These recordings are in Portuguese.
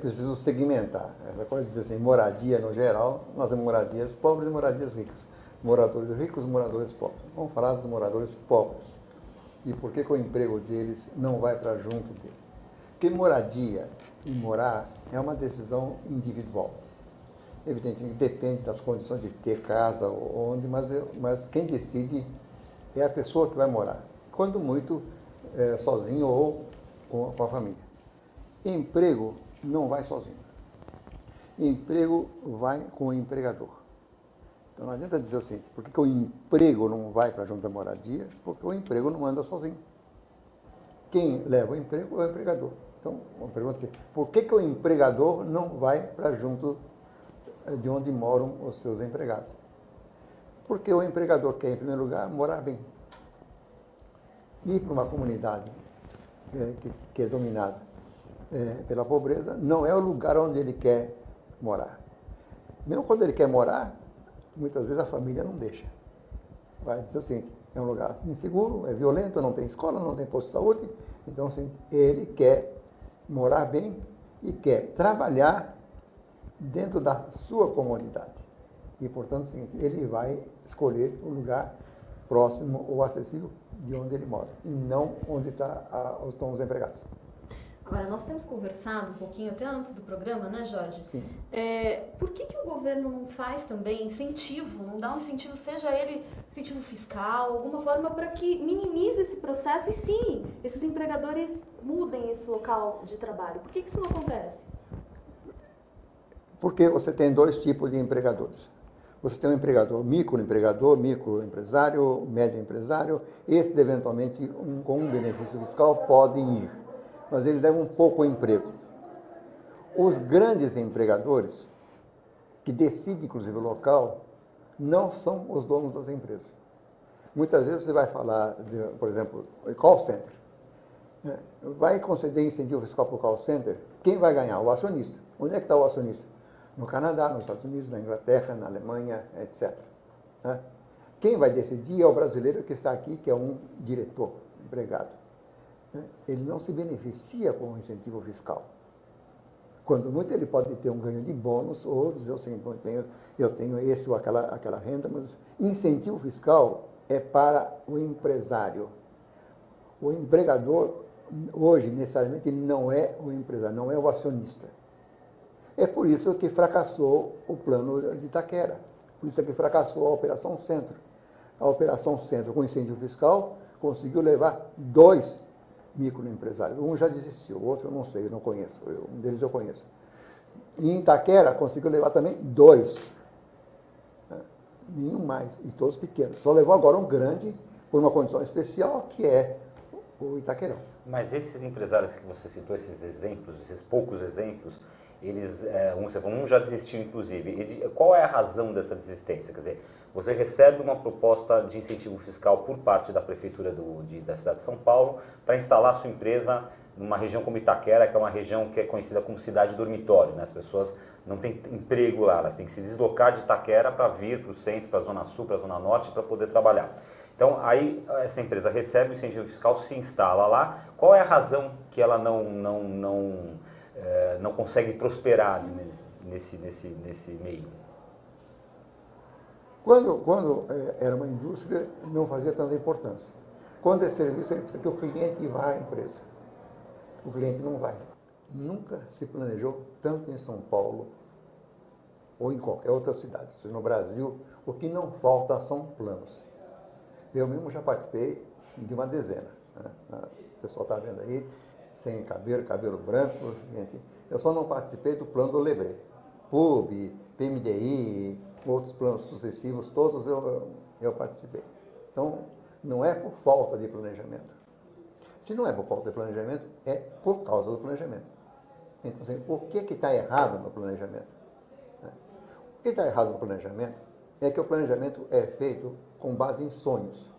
preciso segmentar. Essa coisa de dizer assim, moradia no geral, nós temos moradias pobres e moradias ricas. Moradores ricos e moradores pobres. Vamos falar dos moradores pobres. E por que o emprego deles não vai para junto deles? Porque moradia e morar é uma decisão individual. Evidentemente, depende das condições de ter casa ou onde, mas quem decide é a pessoa que vai morar. Quando muito, sozinho ou com a família. Emprego não vai sozinho. Emprego vai com o empregador. Então não adianta dizer o seguinte, por que o emprego não vai para junto da moradia? Porque o emprego não anda sozinho. Quem leva o emprego é o empregador. Então, uma pergunta assim, por que o empregador não vai para junto de onde moram os seus empregados? Porque o empregador quer, em primeiro lugar, morar bem. Ir para uma comunidade que é dominada pela pobreza não é o lugar onde ele quer morar. Mesmo quando ele quer morar, muitas vezes a família não deixa. Vai dizer o seguinte, é um lugar inseguro, é violento, não tem escola, não tem posto de saúde. Então, assim, ele quer morar bem e quer trabalhar dentro da sua comunidade. E, portanto, assim, ele vai escolher o lugar próximo ou acessível de onde ele mora, e não onde estão os empregados. Agora, nós temos conversado um pouquinho, até antes do programa, né, Jorge? Sim. Por que o governo não faz também incentivo, não dá um incentivo, seja ele incentivo fiscal, alguma forma para que minimize esse processo e sim, esses empregadores mudem esse local de trabalho? Por que isso não acontece? Porque você tem dois tipos de empregadores. Você tem um empregador, microempresário, médio empresário. Esses, eventualmente, com um benefício fiscal, podem ir. Mas eles levam pouco emprego. Os grandes empregadores, que decidem, inclusive, o local, não são os donos das empresas. Muitas vezes você vai falar, por exemplo, call center. Vai conceder incentivo fiscal para o call center, quem vai ganhar? O acionista. Onde é que está o acionista? No Canadá, nos Estados Unidos, na Inglaterra, na Alemanha, etc. Quem vai decidir é o brasileiro que está aqui, que é um diretor, empregado. Ele não se beneficia com o incentivo fiscal. Quando muito, ele pode ter um ganho de bônus, ou dizer assim, eu tenho esse ou aquela renda, mas incentivo fiscal é para o empresário. O empregador, hoje, necessariamente, não é o empresário, não é o acionista. É por isso que fracassou o plano de Itaquera. Por isso que fracassou a Operação Centro. A Operação Centro, com incentivo fiscal, conseguiu levar 2 microempresários. Um já desistiu, o outro eu não sei, eu não conheço. Um deles eu conheço. E em Itaquera, conseguiu levar também 2. Nenhum mais, e todos pequenos. Só levou agora um grande, por uma condição especial, que é o Itaquerão. Mas esses empresários que você citou, esses exemplos, esses poucos exemplos, eles, um já desistiu, inclusive. Qual é a razão dessa desistência? Quer dizer, você recebe uma proposta de incentivo fiscal por parte da Prefeitura da cidade de São Paulo para instalar sua empresa numa região como Itaquera, que é uma região que é conhecida como cidade dormitório, né? As pessoas não têm emprego lá, elas têm que se deslocar de Itaquera para vir para o centro, para a Zona Sul, para a Zona Norte, para poder trabalhar. Então, aí essa empresa recebe o incentivo fiscal, se instala lá. Qual é a razão que ela não consegue prosperar nesse meio? Quando era uma indústria, não fazia tanta importância. Quando é serviço, ele precisa que o cliente vá à empresa. O cliente não vai. Nunca se planejou tanto em São Paulo ou em qualquer outra cidade. Ou seja, no Brasil, o que não falta são planos. Eu mesmo já participei de uma dezena. Né? O pessoal está vendo aí, sem cabelo branco. Gente. Eu só não participei do plano do Lebré. PUB, PMDI, outros planos sucessivos, todos eu participei. Então, não é por falta de planejamento. Se não é por falta de planejamento, é por causa do planejamento. Então, assim, o que está errado no planejamento? O que está errado no planejamento é que o planejamento é feito com base em sonhos,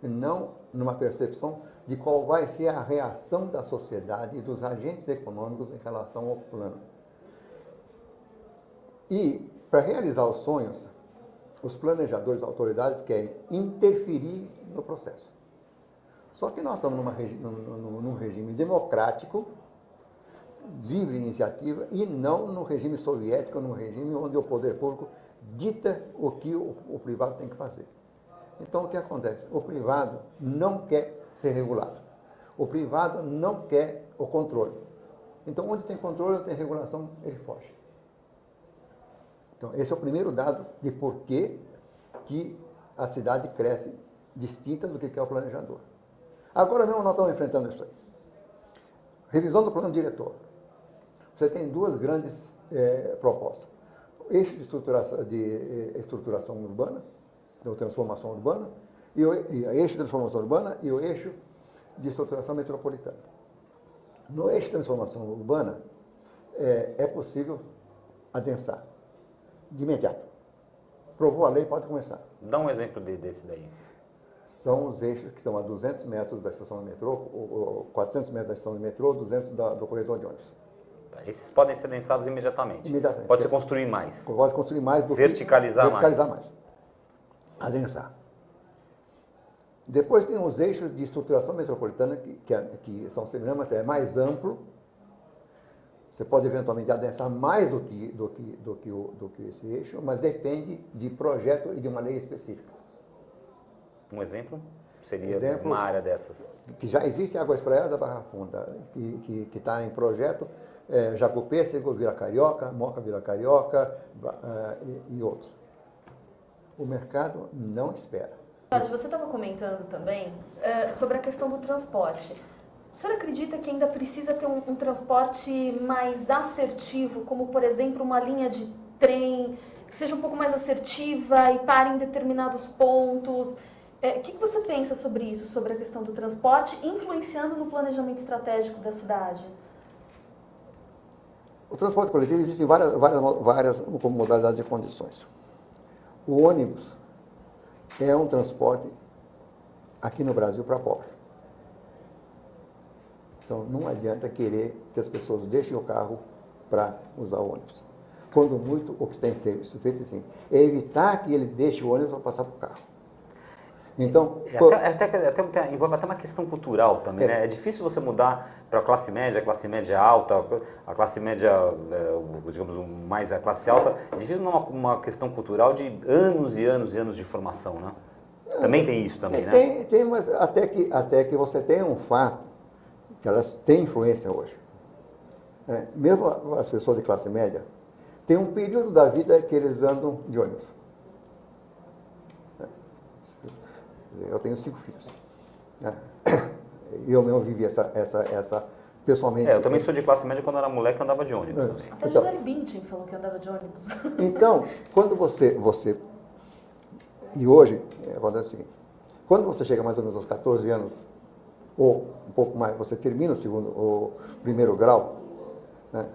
e não numa percepção de qual vai ser a reação da sociedade e dos agentes econômicos em relação ao plano. E, para realizar os sonhos, os planejadores, autoridades querem interferir no processo. Só que nós estamos num regime democrático, livre iniciativa e não no regime soviético, num regime onde o poder público dita o que o privado tem que fazer. Então, o que acontece? O privado não quer ser regulado. O privado não quer o controle. Então, onde tem controle, onde tem regulação, ele foge. Então, esse é o primeiro dado de por que a cidade cresce distinta do que é o planejador. Agora mesmo nós estamos enfrentando isso aí. Revisão do plano diretor. Você tem duas grandes propostas. O eixo de estruturação urbana, de transformação urbana, e o eixo de transformação urbana e o eixo de estruturação metropolitana. No eixo de transformação urbana, é possível adensar de imediato. Provou a lei, pode começar. Dá um exemplo desse daí. São os eixos que estão a 200 metros da estação de metrô, 400 metros da estação de metrô, 200 do corredor de ônibus. Esses podem ser densados imediatamente. Pode se construir mais. Pode construir mais do verticalizar mais. Adensar. Depois tem os eixos de estruturação metropolitana, que são semelhantes, mas é mais amplo. Você pode eventualmente adensar mais do que esse eixo, mas depende de projeto e de uma lei específica. Um exemplo seria uma área dessas. Que já existe Água Espraiada da Barra Funda, que está em projeto, Jacupê, Segovia Carioca, Moca Vila Carioca e outros. O mercado não espera. Jorge, você estava comentando também sobre a questão do transporte. O senhor acredita que ainda precisa ter um transporte mais assertivo, como, por exemplo, uma linha de trem que seja um pouco mais assertiva e pare em determinados pontos? O que você pensa sobre isso, sobre a questão do transporte, influenciando no planejamento estratégico da cidade? O transporte coletivo existem várias modalidades de condições. O ônibus é um transporte aqui no Brasil para pobre. Então, não adianta querer que as pessoas deixem o carro para usar o ônibus. Quando muito, o que tem que ser feito assim, é evitar que ele deixe o ônibus para passar para o carro. Então, envolve até uma questão cultural também, né? É difícil você mudar para a classe média alta, a classe média, digamos, mais a classe alta. É difícil uma questão cultural de anos e anos e anos de formação, né? Também tem isso também, né? Tem, mas até que você tenha um fato que elas têm influência hoje. Mesmo as pessoas de classe média, tem um período da vida que eles andam de ônibus. Eu tenho 5 filhos. E eu mesmo vivi essa pessoalmente. Eu também sou de classe média, quando eu era moleque, eu andava de ônibus. Até Gisele Bündchen falou que andava de ônibus. Então, quando você... E hoje, acontece o seguinte, quando você chega mais ou menos aos 14 anos, ou um pouco mais, você termina o primeiro grau, né,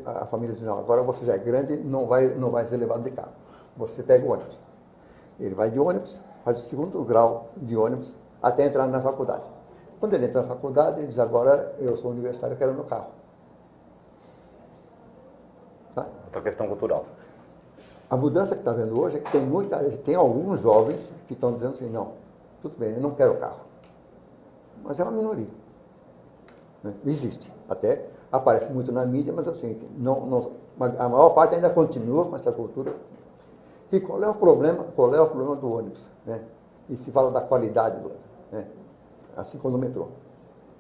a família diz, não, agora você já é grande, não vai ser levado de carro. Você pega o ônibus. Ele vai de ônibus, faz o segundo grau de ônibus, até entrar na faculdade. Quando ele entra na faculdade, ele diz, agora eu sou universitário, eu quero meu carro. Tá? Outra questão cultural. A mudança que está vendo hoje é que tem alguns jovens que estão dizendo assim, não, tudo bem, eu não quero carro. Mas é uma minoria. Né? Existe. Até aparece muito na mídia, mas assim, a maior parte ainda continua com essa cultura. E qual é o problema do ônibus? Né? E se fala da qualidade do ônibus, né? Assim como no metrô.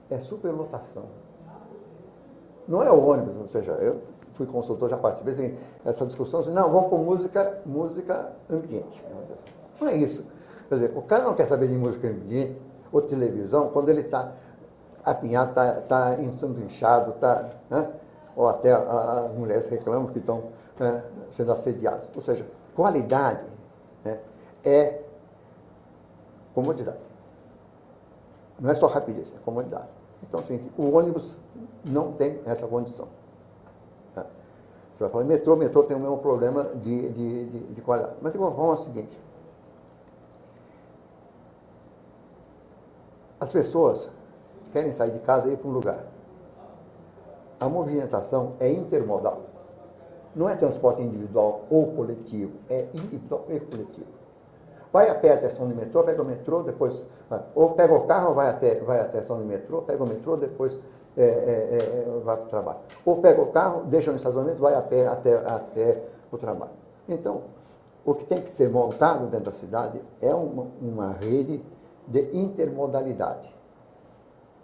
É superlotação. Não é o ônibus, ou seja, eu fui consultor, já participei assim, essa discussão, assim, não, vamos pôr música ambiente. Não é isso. Quer dizer, o cara não quer saber de música ambiente ou televisão quando ele está apinhado, está sendo inchado, né? Ou até as mulheres reclamam que estão sendo assediadas. Ou seja, qualidade, né, é comodidade. Não é só rapidez, é comodidade. Então, assim, o ônibus não tem essa condição. Tá? Você vai falar, metrô tem o mesmo problema de qualidade. Mas, de qualquer forma, é o seguinte. As pessoas querem sair de casa e ir para um lugar. A movimentação é intermodal. Não é transporte individual ou coletivo, é individual e coletivo. Vai a pé até a estação de metrô, pega o metrô, depois... Ou pega o carro, vai até a estação de metrô, pega o metrô, depois vai para o trabalho. Ou pega o carro, deixa no estacionamento, vai a pé até o trabalho. Então, o que tem que ser montado dentro da cidade é uma rede de intermodalidade,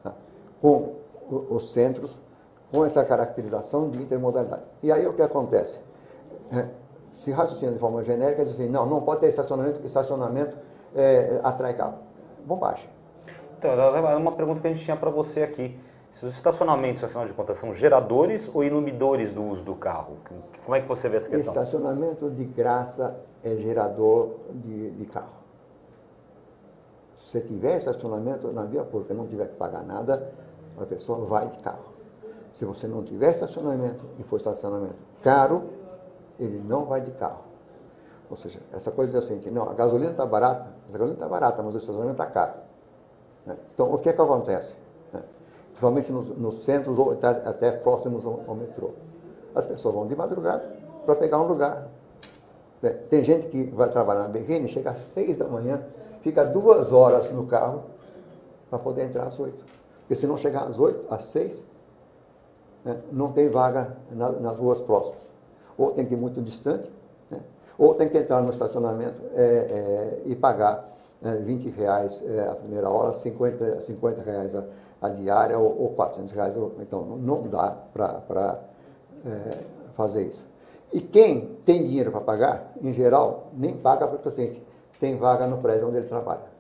tá? Com os centros, com essa caracterização de intermodalidade. E aí o que acontece? Se raciocina de forma genérica, diz assim, não pode ter estacionamento, porque estacionamento atrai carro. Bobagem. Então, é uma pergunta que a gente tinha para você aqui. Se os estacionamentos, afinal de contas, são geradores ou inibidores do uso do carro? Como é que você vê essa questão? Estacionamento de graça é gerador de carro. Se tiver estacionamento na via pública e não tiver que pagar nada, a pessoa vai de carro. Se você não tiver estacionamento e for estacionamento caro, ele não vai de carro. Ou seja, essa coisa de assim, não, a gasolina está barata, mas o estacionamento está caro. Então, o que é que acontece? Principalmente nos centros ou até próximos ao metrô. As pessoas vão de madrugada para pegar um lugar. Tem gente que vai trabalhar na Berrini, chega às 6 da manhã, fica 2 horas no carro para poder entrar às 8. Porque se não chegar às 8, às 6, não tem vaga nas ruas próximas. Ou tem que ir muito distante, ou tem que entrar no estacionamento e pagar R$20 a primeira hora, R$50 a diária ou R$400. Então, não dá para fazer isso. E quem tem dinheiro para pagar, em geral, nem paga para o paciente. Tem vaga no prédio onde ele trabalha.